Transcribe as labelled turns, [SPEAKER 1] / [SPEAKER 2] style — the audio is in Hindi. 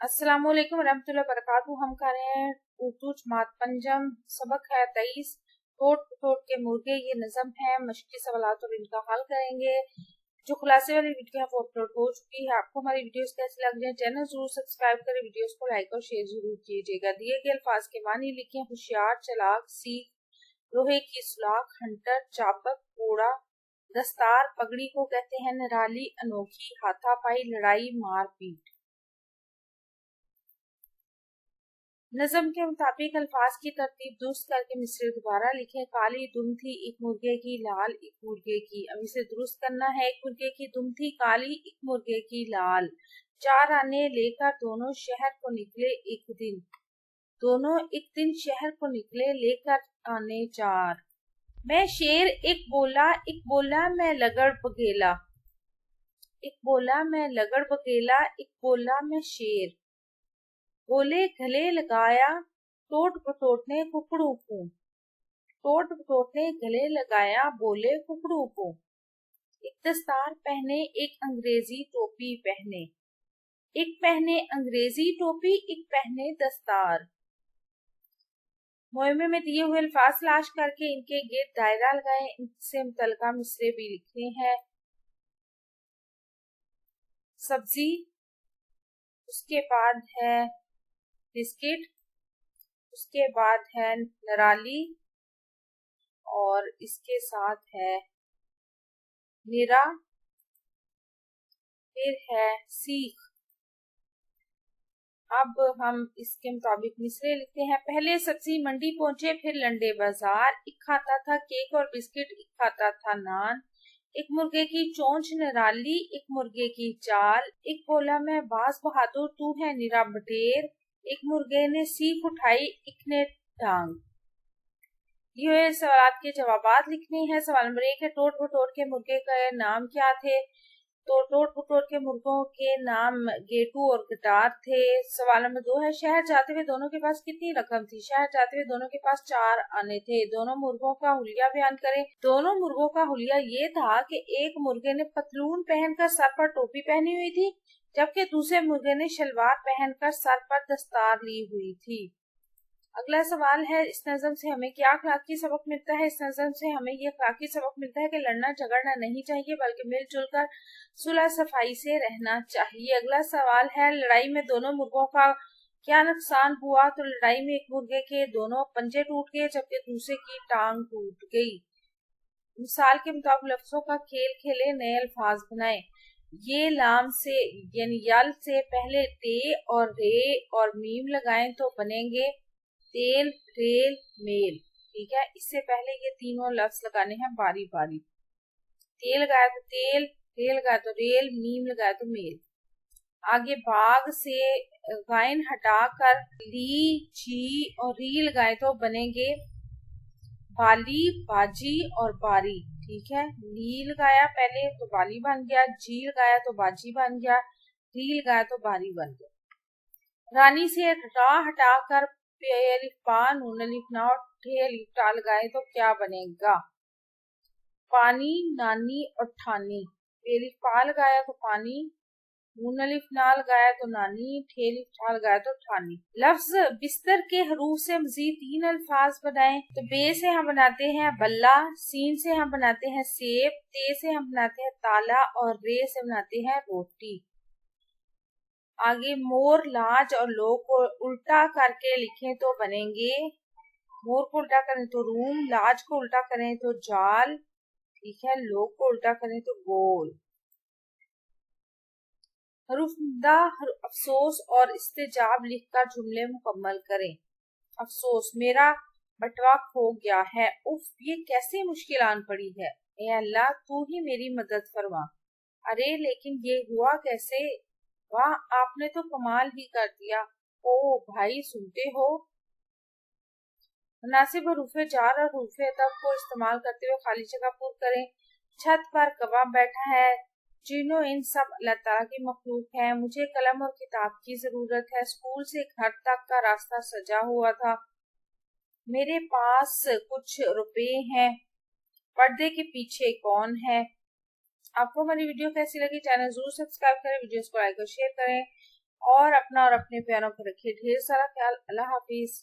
[SPEAKER 1] अस्सलाम वालेकुम रहमतुल्लाहि वबरकातुहू। हम कर रहे हैं उर्दू जमात पंजम, सबक है 23। ठोट ठोट के मुर्गे, ये नज़म है। मश्की सवालात और इनका हल करेंगे। जो खुलासे वाली वीडियो है वो अपलोड हो चुकी है। आपको हमारी वीडियोस कैसी लग रही है, चैनल जरूर सब्सक्राइब करें, वीडियोस को लाइक और शेयर जरूर कीजिएगा। दिए गए अल्फाज के मानी लिखें। होशियार, चालाक, सीख, लोहे की सुलाख, हंटर, चाबक, कोड़ा, दस्तार, पगड़ी को कहते हैं निराली, अनोखी, हाथापाई, लड़ाई, मारपीट। नज़म के मुताबिक अल्फाज की तरतीब दुरुस्त करके मिसरे दोबारा लिखे। काली दुम थी एक मुर्गे की, लाल एक मुर्गे की। अब इसे दुरुस्त करना है। एक मुर्गे की दुम थी काली, एक मुर्गे की लाल। 4 आने लेकर दोनों शहर को निकले एक दिन। दोनों एक दिन शहर को निकले लेकर आने 4। मैं शेर एक बोला मैं लगड़ बगेला। एक बोला मैं लगड़ बगेला, एक बोला मैं शेर। बोले गले लगाया टोट बटोट ने कुकड़ू को। टोट बटोट ने गले लगाया, बोले कुकड़ू को। एक दस्तार पहने एक अंग्रेजी टोपी पहने। एक पहने अंग्रेजी टोपी, एक पहने दस्तार। मुहिम्मे में दिए हुए अल्फाज तलाश करके इनके गिर्द दायरा लगाएं। इनसे मुतल्लिका मिसरे भी लिखने हैं। सब्जी, उसके बाद है बिस्किट, उसके बाद है नराली और इसके साथ है नीरा, फिर है सीख। अब हम इसके मुताबिक मिसरे लिखते हैं। पहले सब्जी मंडी पहुंचे, फिर लंडे बाजार। एक खाता था केक और बिस्किट, एक खाता था नान। एक मुर्गे की चोंच निराली, एक मुर्गे की चाल। एक बोला मैं बास बहादुर, तू है निरा बटेर। एक मुर्गे ने सीख उठाई, एक ने टांग। ये सवाल के जवाबात लिखने हैं। सवाल नंबर 1 है, टोट बटोट के मुर्गे का नाम क्या थे? तो टोट बटोट के मुर्गों के नाम गेटू और गिटार थे। सवाल नंबर 2 है, शहर जाते हुए दोनों के पास कितनी रकम थी? शहर जाते हुए दोनों के पास 4 आने थे। दोनों मुर्गों का हुलिया बयान करें। दोनों मुर्गों का हुलिया ये था कि एक मुर्गे ने पतलून पहनकर सर पर टोपी पहनी हुई थी, जबकि दूसरे मुर्गे ने शलवार पहनकर सर पर दस्तार ली हुई थी। अगला सवाल है, इस नज़म से हमें क्या अखलाकी सबक मिलता है? इस नज़म से हमें ये अखलाकी सबक मिलता है कि लड़ना झगड़ना नहीं चाहिए, बल्कि मिलजुल कर सुलह सफाई से रहना चाहिए। अगला सवाल है, लड़ाई में दोनों मुर्गों का क्या नुकसान हुआ? तो लड़ाई में एक मुर्गे के दोनों पंजे टूट गए, जबकि दूसरे की टांग टूट गई। मिसाल के मुताबिक लफ्जों का खेल खेले, नए अल्फाज बनाए। ये लाम से यानी यल से पहले ते और रे और मीम लगाएं तो बनेंगे तेल, रेल, मेल। ठीक है, इससे पहले ये तीनों लफ्ज लगाने हैं बारी बारी। तेल लगाया तो तेल, रेल लगाया तो रेल, मीम लगाया तो मेल। आगे बाग से गायन हटाकर ली, जी और री लगाए तो बनेंगे बाली, बाजी और बारी। ठीक है, ली लगाया पहले तो बाली बन गया, जी लगाया तो बाजी बन गया, री लगाया तो बारी बन गया। रानी से रा हटाकर लगाए तो क्या बनेगा? पानी, नानी और ठानी। पा लगाया तो पानी, ना लगाया तो नानी, ठा लगाया तो ठानी। लफ्ज बिस्तर के हरूफ से मजीद 3 अल्फाज बनाएं। तो बे से हम बनाते हैं बल्ला, सीन से हम बनाते हैं सेब, ते से हम बनाते हैं ताला और रे से बनाते हैं रोटी। आगे मोर, लाज और लो को उल्टा करके लिखें तो बनेंगे, मोर को उल्टा करें तो रूम, लाज को उल्टा करें तो जाल, ठीक है, लो को उल्टा करें तो गोल। हरूफदा अफसोस और इस्तेजाब लिखकर जुमले मुकम्मल करें। अफसोस, मेरा बटवा खो गया है। उफ, ये कैसे मुश्किल आन पड़ी है। ए अल्लाह, तू ही मेरी मदद फरमा। अरे लेकिन ये हुआ कैसे? वाह, आपने तो कमाल ही कर दिया। ओ भाई, सुनते हो? मुनासिब हरूफे जार और हरूफे अतफ को इस्तेमाल करते हुए खाली जगह पूर्ण करें। छत पर कौवा बैठा है, जिन्हों इन सब अल्लाह ताला की मखलूक है। मुझे कलम और किताब की जरूरत है। स्कूल से घर तक का रास्ता सजा हुआ था। मेरे पास कुछ रुपए हैं। पर्दे के पीछे कौन है? आपको हमारी वीडियो कैसी लगी? चैनल जरूर सब्सक्राइब करें, वीडियोस को लाइक और शेयर करें और अपना और अपने प्यारों को रखिए ढेर सारा ख्याल। अल्लाह हाफिज।